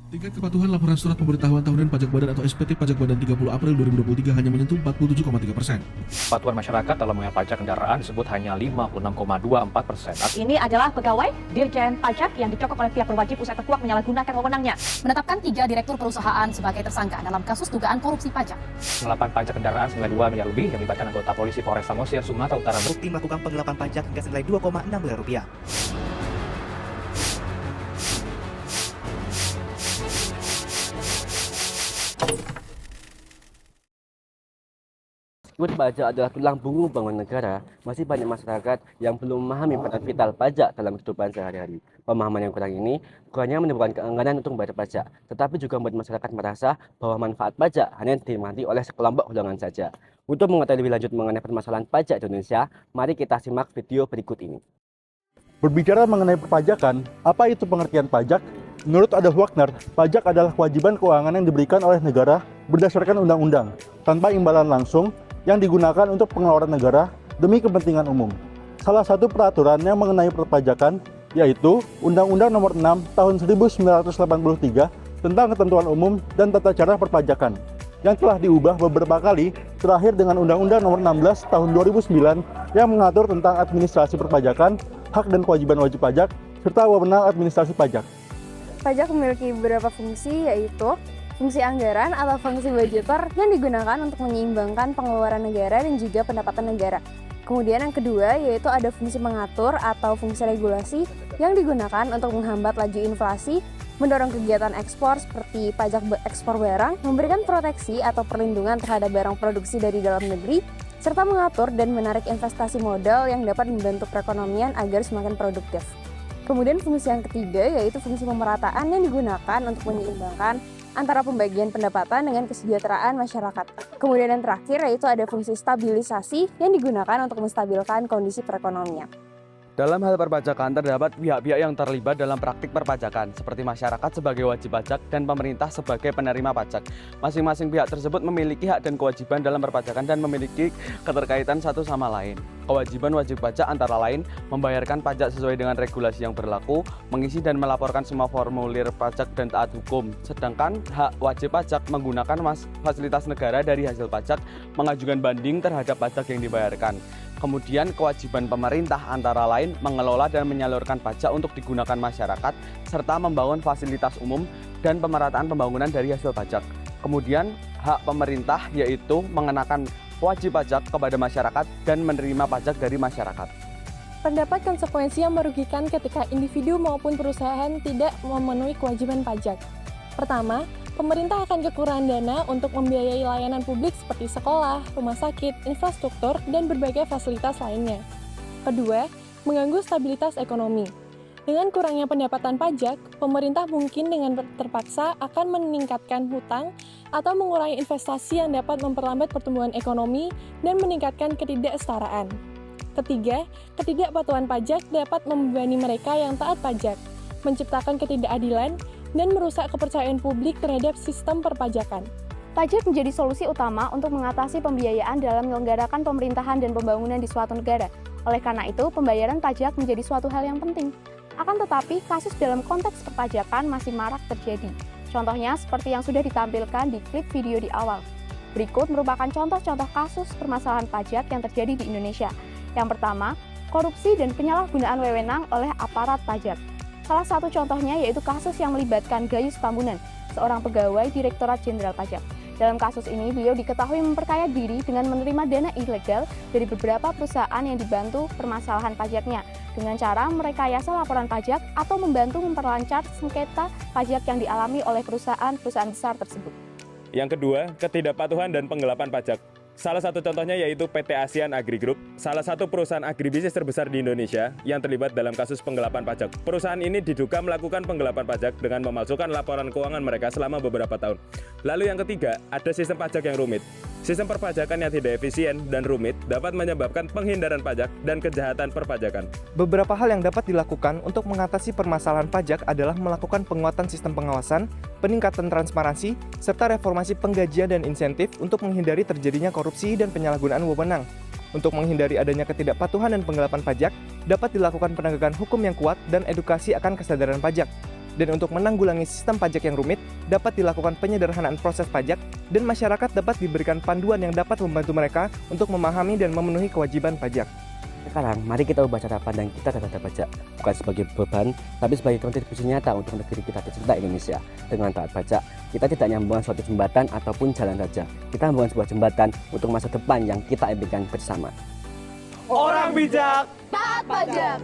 Tingkat kepatuhan laporan surat pemberitahuan tahunan pajak badan atau SPT pajak badan 30 April 2023 hanya menyentuh 47,3%. Kepatuhan masyarakat dalam membayar pajak kendaraan disebut hanya 56,24%. Ini adalah pegawai Dirjen Pajak yang dicokok oleh pihak berwajib usai terkuak menyalahgunakan wewenangnya. Menetapkan 3 direktur perusahaan sebagai tersangka dalam kasus dugaan korupsi pajak. Penggelapan pajak kendaraan senilai 2 miliar lebih yang melibatkan anggota polisi Polres Samosir, Sumatera Utara. Bukti melakukan penggelapan pajak hingga senilai 2,6 miliar rupiah. Meskipun pajak adalah tulang punggung bangunan negara, masih banyak masyarakat yang belum memahami peran vital pajak dalam kehidupan sehari-hari. Pemahaman yang kurang ini bukannya menimbulkan keengganan untuk membayar pajak, tetapi juga membuat masyarakat merasa bahwa manfaat pajak hanya dinikmati oleh sekelompok golongan saja. Untuk mengetahui lebih lanjut mengenai permasalahan pajak di Indonesia, mari kita simak video berikut ini. Berbicara mengenai perpajakan, apa itu pengertian pajak? Menurut Adolf Wagner, pajak adalah kewajiban keuangan yang diberikan oleh negara berdasarkan undang-undang, tanpa imbalan langsung, yang digunakan untuk pengeluaran negara demi kepentingan umum. Salah satu peraturan yang mengenai perpajakan yaitu Undang-Undang Nomor 6 Tahun 1983 tentang Ketentuan Umum dan Tata Cara Perpajakan yang telah diubah beberapa kali, terakhir dengan Undang-Undang Nomor 16 Tahun 2009 yang mengatur tentang administrasi perpajakan, hak dan kewajiban wajib pajak, serta wewenang administrasi pajak. Pajak memiliki beberapa fungsi, yaitu fungsi anggaran atau fungsi budgeter yang digunakan untuk menyeimbangkan pengeluaran negara dan juga pendapatan negara. Kemudian yang kedua yaitu ada fungsi mengatur atau fungsi regulasi yang digunakan untuk menghambat laju inflasi, mendorong kegiatan ekspor seperti pajak ekspor barang, memberikan proteksi atau perlindungan terhadap barang produksi dari dalam negeri, serta mengatur dan menarik investasi modal yang dapat membantu perekonomian agar semakin produktif. Kemudian fungsi yang ketiga yaitu fungsi pemerataan yang digunakan untuk menyeimbangkan antara pembagian pendapatan dengan kesejahteraan masyarakat. Kemudian yang terakhir yaitu ada fungsi stabilisasi yang digunakan untuk menstabilkan kondisi perekonomian. Dalam hal perpajakan, terdapat pihak-pihak yang terlibat dalam praktik perpajakan, seperti masyarakat sebagai wajib pajak dan pemerintah sebagai penerima pajak. Masing-masing pihak tersebut memiliki hak dan kewajiban dalam perpajakan dan memiliki keterkaitan satu sama lain. Kewajiban wajib pajak antara lain membayarkan pajak sesuai dengan regulasi yang berlaku, mengisi dan melaporkan semua formulir pajak dan taat hukum. Sedangkan hak wajib pajak menggunakan fasilitas negara dari hasil pajak, mengajukan banding terhadap pajak yang dibayarkan. Kemudian kewajiban pemerintah antara lain mengelola dan menyalurkan pajak untuk digunakan masyarakat, serta membangun fasilitas umum dan pemerataan pembangunan dari hasil pajak. Kemudian hak pemerintah yaitu mengenakan wajib pajak kepada masyarakat dan menerima pajak dari masyarakat. Terdapat konsekuensi yang merugikan ketika individu maupun perusahaan tidak memenuhi kewajiban pajak. Pertama, pemerintah akan kekurangan dana untuk membiayai layanan publik seperti sekolah, rumah sakit, infrastruktur, dan berbagai fasilitas lainnya. Kedua, mengganggu stabilitas ekonomi. Dengan kurangnya pendapatan pajak, pemerintah mungkin dengan terpaksa akan meningkatkan hutang atau mengurangi investasi yang dapat memperlambat pertumbuhan ekonomi dan meningkatkan ketidaksetaraan. Ketiga, ketidakpatuhan pajak dapat membebani mereka yang taat pajak, menciptakan ketidakadilan, dan merusak kepercayaan publik terhadap sistem perpajakan. Pajak menjadi solusi utama untuk mengatasi pembiayaan dalam menyelenggarakan pemerintahan dan pembangunan di suatu negara. Oleh karena itu, pembayaran pajak menjadi suatu hal yang penting. Akan tetapi, kasus dalam konteks perpajakan masih marak terjadi. Contohnya seperti yang sudah ditampilkan di klip video di awal. Berikut merupakan contoh-contoh kasus permasalahan pajak yang terjadi di Indonesia. Yang pertama, korupsi dan penyalahgunaan wewenang oleh aparat pajak. Salah satu contohnya yaitu kasus yang melibatkan Gayus Tambunan, seorang pegawai Direktorat Jenderal Pajak. Dalam kasus ini, beliau diketahui memperkaya diri dengan menerima dana ilegal dari beberapa perusahaan yang dibantu permasalahan pajaknya dengan cara merekayasa laporan pajak atau membantu memperlancar sengketa pajak yang dialami oleh perusahaan-perusahaan besar tersebut. Yang kedua, ketidakpatuhan dan penggelapan pajak. Salah satu contohnya yaitu PT ASEAN Agri Group, salah satu perusahaan agribisnis terbesar di Indonesia yang terlibat dalam kasus penggelapan pajak. Perusahaan ini diduga melakukan penggelapan pajak dengan memalsukan laporan keuangan mereka selama beberapa tahun. Lalu yang ketiga, ada sistem pajak yang rumit. Sistem perpajakan yang tidak efisien dan rumit dapat menyebabkan penghindaran pajak dan kejahatan perpajakan. Beberapa hal yang dapat dilakukan untuk mengatasi permasalahan pajak adalah melakukan penguatan sistem pengawasan, peningkatan transparansi, serta reformasi penggajian dan insentif untuk menghindari terjadinya korupsi dan penyalahgunaan wewenang. Untuk menghindari adanya ketidakpatuhan dan penggelapan pajak, dapat dilakukan penegakan hukum yang kuat dan edukasi akan kesadaran pajak. Dan untuk menanggulangi sistem pajak yang rumit, dapat dilakukan penyederhanaan proses pajak dan masyarakat dapat diberikan panduan yang dapat membantu mereka untuk memahami dan memenuhi kewajiban pajak. Sekarang, mari kita ubah cara pandang kita terhadap pajak, bukan sebagai beban, tapi sebagai kontribusi nyata untuk negeri kita tercinta Indonesia. Dengan taat pajak, kita tidak nyambungkan suatu jembatan ataupun jalan saja. Kita membangun sebuah jembatan untuk masa depan yang kita impikan bersama. Orang bijak Taat pajak.